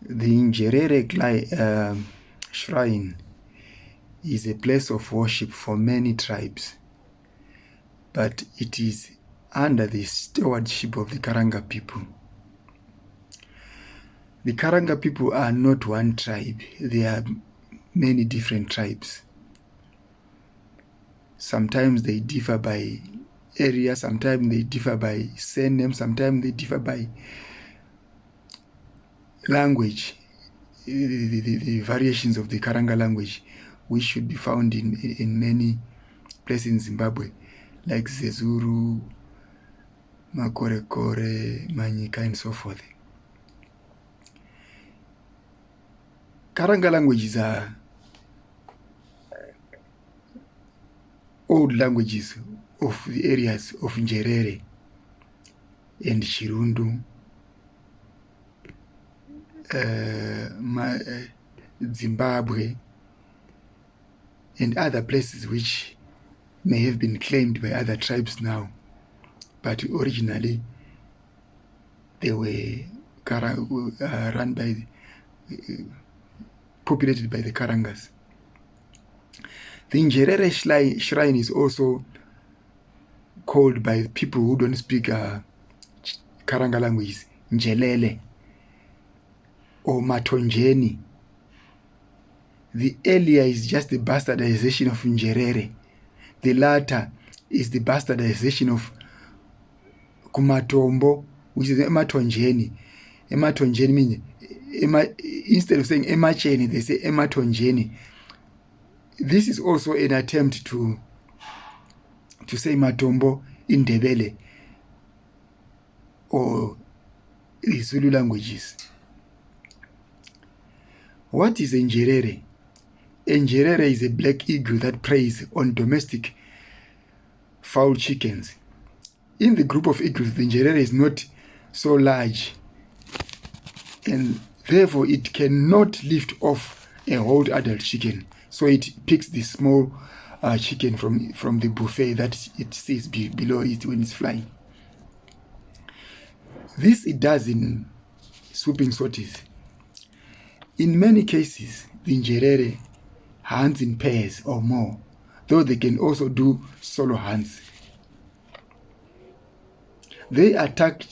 The Njerere shrine is a place of worship for many tribes, but it is under the stewardship of the Karanga people. The Karanga people are not one tribe. There are many different tribes. Sometimes they differ by area, sometimes they differ by surname, sometimes they differ by language, the variations of the Karanga language, which should be found in many places in Zimbabwe, like Zezuru, Makorekore, Manyika, and so forth. Karanga languages are old languages of the areas of Njerere and Chirundu, Zimbabwe, and other places which may have been claimed by other tribes now, but originally they were run by, populated by the Karangas. The Njerere shrine is also called by people who don't speak Karanga languages Njelele or Matonjeni. The earlier is just the bastardization of Njerere. The latter is the bastardization of Matombo, which is Ematonjeni. Ematonjeni means, instead of saying Emacheni, they say Ematonjeni. This is also an attempt to say Matombo in Ndebele or the Zulu languages. What is Njerere? Njerere is a black eagle that preys on domestic fowl chickens. In the group of eagles, the Njerere is not so large, and therefore it cannot lift off a whole adult chicken. So it picks the small chicken from the buffet that it sees below it when it's flying. This it does in swooping sorties. In many cases, the Njerere hunts in pairs or more, though they can also do solo hunts. They attack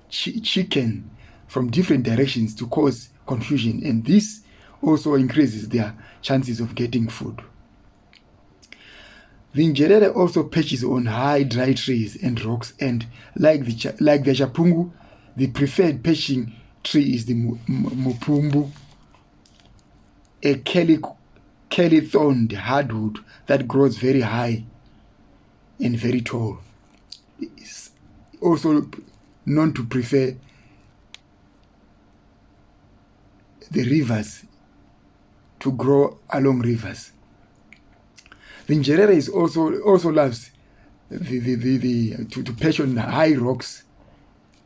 chicken from different directions to cause confusion, and this also increases their chances of getting food. The Njerere also perches on high dry trees and rocks, and like the Chapungu, the preferred perching tree is the Mupumbu, a curly-thorned hardwood that grows very high and very tall. It's also known to prefer the rivers, to grow along rivers. The Njerere is also loves to perch on high rocks.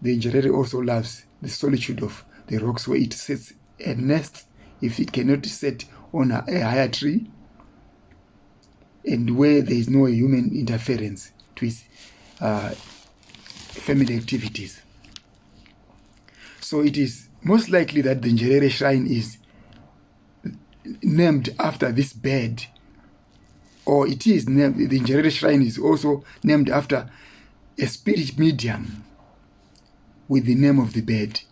The Njerere also loves the solitude of the rocks where it sets a nest if it cannot set on a higher tree, and where there is no human interference to its family activities. So it is most likely that the Njerere shrine is named after this bird, or it is named, the Njerere shrine is also named after a spirit medium with the name of the bird.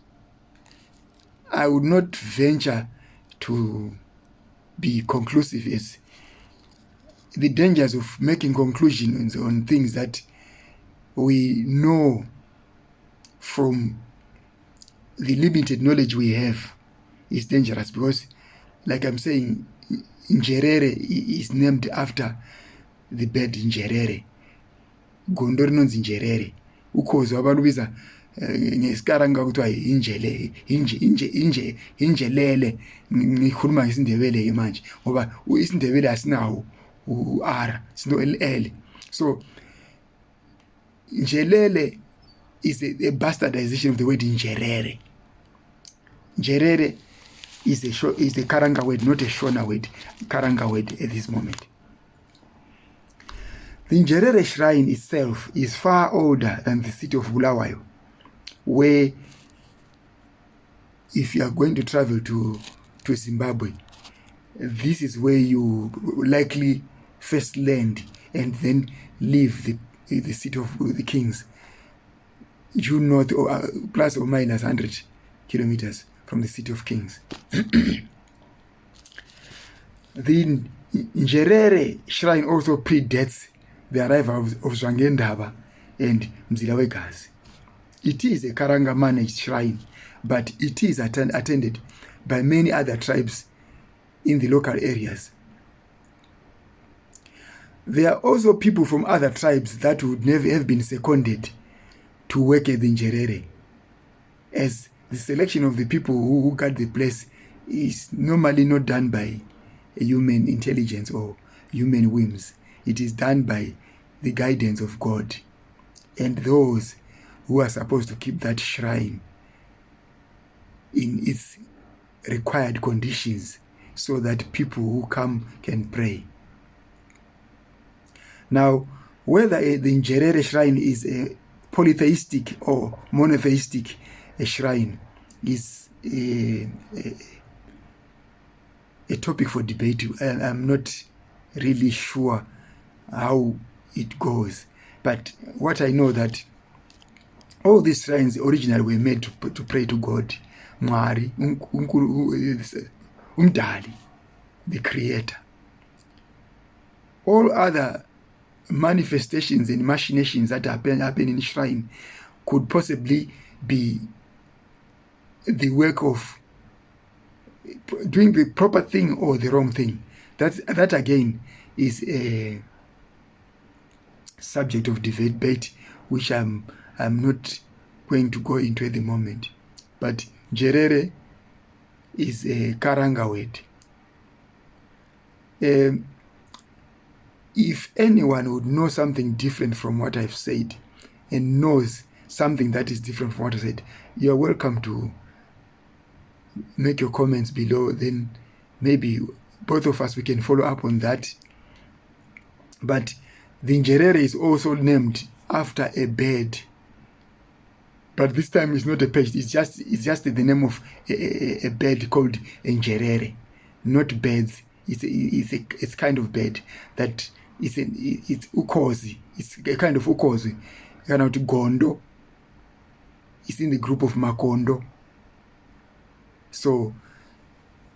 I would not venture to be conclusive, as the dangers of making conclusions on things that we know from the limited knowledge we have is dangerous, because, like I'm saying, Njerere is named after the bird Njerere. Gondo rinonzi Njerere. Ukhozi wabalubiza ngesikaranga kuthiwa Njelele. Ngikhuluma ngesindebele manje ngoba isindebele asinawo u-R, sino L. So Njelele is a bastardization of the word Njerere. Njerere is a Karanga word, not a Shona word, Karanga word at this moment. The Njerere shrine itself is far older than the city of Bulawayo, where if you are going to travel to Zimbabwe, this is where you likely first land and then leave the city of the kings, due north, or plus or minus 100 kilometers from the city of kings. The Njerere shrine also predates the arrival of Zwangendaba and Mzilawegazi. It is a Karanga managed shrine, but it is attended by many other tribes in the local areas. There are also people from other tribes that would never have been seconded to work at the Njerere, as the selection of the people who guard the place is normally not done by human intelligence or human whims. It is done by the guidance of God and those who are supposed to keep that shrine in its required conditions so that people who come can pray. Now, whether the Njerere shrine is a polytheistic or monotheistic shrine is a topic for debate. I'm not really sure how it goes, but what I know that all these shrines originally were made to pray to God, Mwari, Umdali, the Creator. All other manifestations and machinations that happen in shrine could possibly be the work of doing the proper thing or the wrong thing. That again is a subject of debate, which I'm not going to go into at the moment. But Njerere is a Karanga word. If anyone would know something different from what I've said and knows something that is different from what I said, you're welcome to make your comments below. Then maybe both of us, we can follow up on that. But the Njerere is also named after a bird, but this time it's not a pet. It's just the name of a bird called Njerere, not birds. It's kind of bird that it's ukozi. It's a kind of ukozi, kind of gondo. It's in the group of makondo. So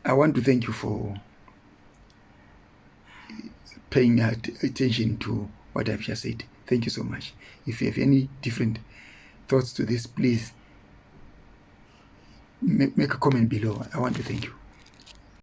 I want to thank you for paying attention to what I've just said. Thank you so much. If you have any different thoughts to this, please make a comment below. I want to thank you.